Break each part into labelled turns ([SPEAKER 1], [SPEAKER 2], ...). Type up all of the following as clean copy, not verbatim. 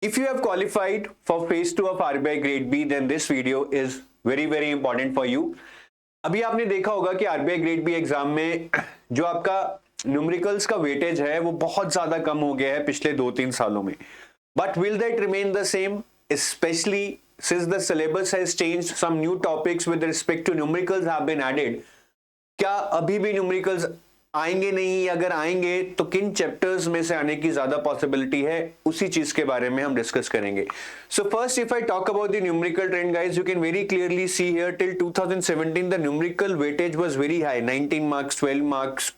[SPEAKER 1] If you have qualified for phase 2 of RBI grade B, then this video is very important for you. अभी आपने देखा होगा कि RBI grade B exam में जो आपका न्यूमेरिकल्स का वेटेज है वो बहुत ज्यादा कम हो गया है पिछले 2-3 सालों में. But will that remain the same, specially since the syllabus has changed, some new topics with respect to numericals have been added. क्या अभी भी न्यूमेरिकल्स आएंगे नहीं? अगर आएंगे तो किन चैप्टर्स में से आने की ज्यादा पॉसिबिलिटी है, उसी चीज के बारे में हम डिस्कस करेंगे. So first if I talk about the numerical trend guys, you can very clearly see here till 2017 the numerical weightage was very high, 19 marks, 12 marks.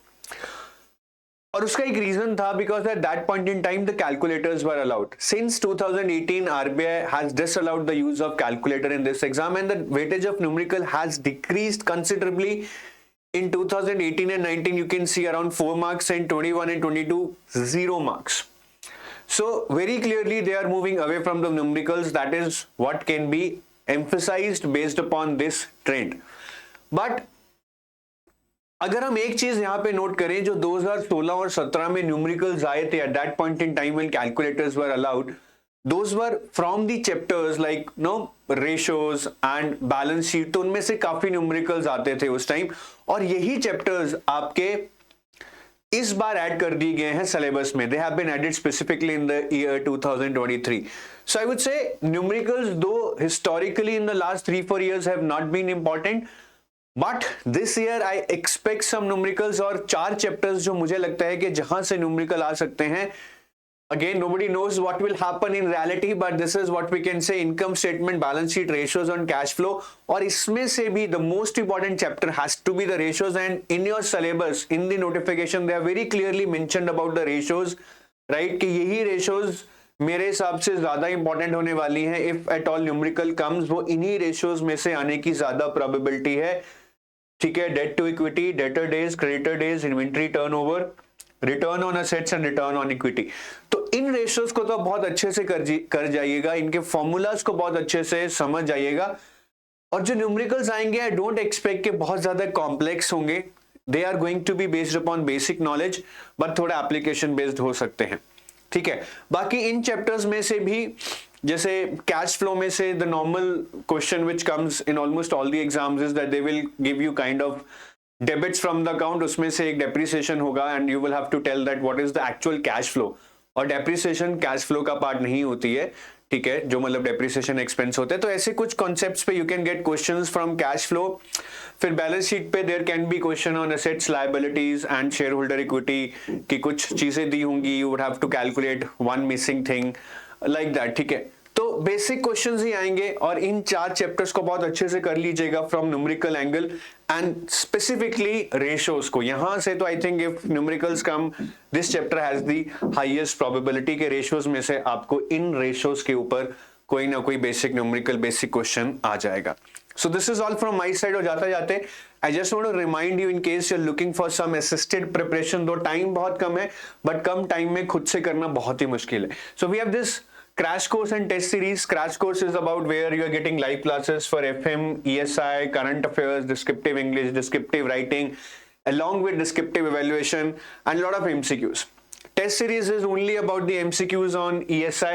[SPEAKER 1] और उसका एक रीजन था because at that point in time the calculators were allowed. Since 2018 RBI has disallowed the use of calculator in this exam and the weightage of numerical has decreased considerably. In 2018 and 19 you can see around 4 marks, and 21 and 22 0 marks. So very clearly they are moving away from the numericals. That is what can be emphasized based upon this trend. But अगर हम एक चीज यहां पे note करें, जो 2016 और 17 में न्यूमेरिकल्स आए थे at that point in time when calculators were allowed, those were from the chapters like ratios and balance sheet. तो उनमें से काफी न्यूमेरिकल्स आते थे उस टाइम, और यही चैप्टर्स आपके इस बार ऐड कर दिए गए हैं सिलेबस में. They have been added specifically in the year 2023. So I would say numericals though historically in the last 3-4 years have not been important, but this year I expect some numericals. और 4 chapters जो मुझे लगता है कि जहां से numerical आ सकते हैं. Again nobody knows what will happen in reality, but this is what we can say. Income statement, balance sheet, ratios on cash flow. और इसमें से भी the most important chapter has to be the ratios. And in your syllabus, in the notification, they are very clearly mentioned about the ratios, right, कि यही ratios मेरे हिसाब से ज्यादा इंपॉर्टेंट होने वाली है. If at all numerical comes, वो इन्हीं रेशियोज में से आने की ज्यादा प्रोबेबिलिटी है. ठीक है, debt to equity, debtor days, creditor days, inventory turnover, return on assets and return on equity. तो इन रेशियोज को तो बहुत अच्छे से कर जाइएगा, इनके फॉर्मूलाज को बहुत अच्छे से समझ जाइएगा. और जो न्यूमेरिकल्स आएंगे, आई डोंट एक्सपेक्ट के बहुत ज्यादा कॉम्प्लेक्स होंगे. They are going to be based upon basic knowledge, but थोड़ा एप्लीकेशन बेस्ड हो सकते हैं. ठीक है, बाकी इन चैप्टर्स में से भी जैसे कैश फ्लो में से the normal question which comes in almost all the exams is that they will give you kind of debits from the account. उसमें से एक डेप्रिसिएशन होगा and you will have to tell that what is the actual cash flow. और depreciation cash flow का part नहीं होती है, ठीक है, जो मतलब डेप्रिसिएशन एक्सपेंस होते हैं. तो ऐसे कुछ कॉन्सेप्ट्स पे you can get questions from cash flow. फिर बैलेंस शीट पे there can be question on assets, liabilities and shareholder equity की कुछ चीजें दी होंगी. You would have to calculate one missing thing like that. ठीक है, तो बेसिक क्वेश्चंस ही आएंगे और इन 4 चैप्टर्स को बहुत अच्छे से कर लीजिएगा from numerical angle and specifically ratios को. यहां से तो I think if numericals come, this chapter has the highest probability के रेशियोज में से आपको इन रेशियोज के ऊपर कोई ना कोई बेसिक न्यूमेरिकल बेसिक क्वेश्चन आ जाएगा. So this is all from my side. और जाते जाते I just want to remind you, in case you are looking for some assisted preparation, though time बहुत कम है, बट कम टाइम में खुद से करना बहुत ही मुश्किल है. So we have this crash course and test series. Crash course is about where you are getting live classes for FM, ESI, current affairs, descriptive English, descriptive writing, along with descriptive evaluation and a lot of MCQs. Test series is only about the MCQs on ESI,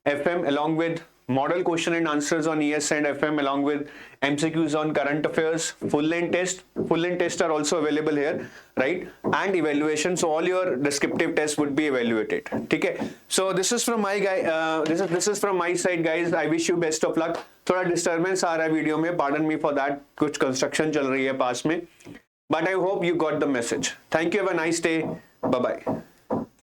[SPEAKER 1] FM, along with model question and answers on ESI and FM, along with MCQs on current affairs. Full length tests are also available here, right? And evaluation, so all your descriptive tests would be evaluated. ठीक है, so this is from my guy, this is from my side guys. I wish you best of luck. थोड़ा disturbance आ रहा है video में, pardon me for that. कुछ construction चल रही है पास में, but I hope you got the message. Thank you, have a nice day. Bye bye.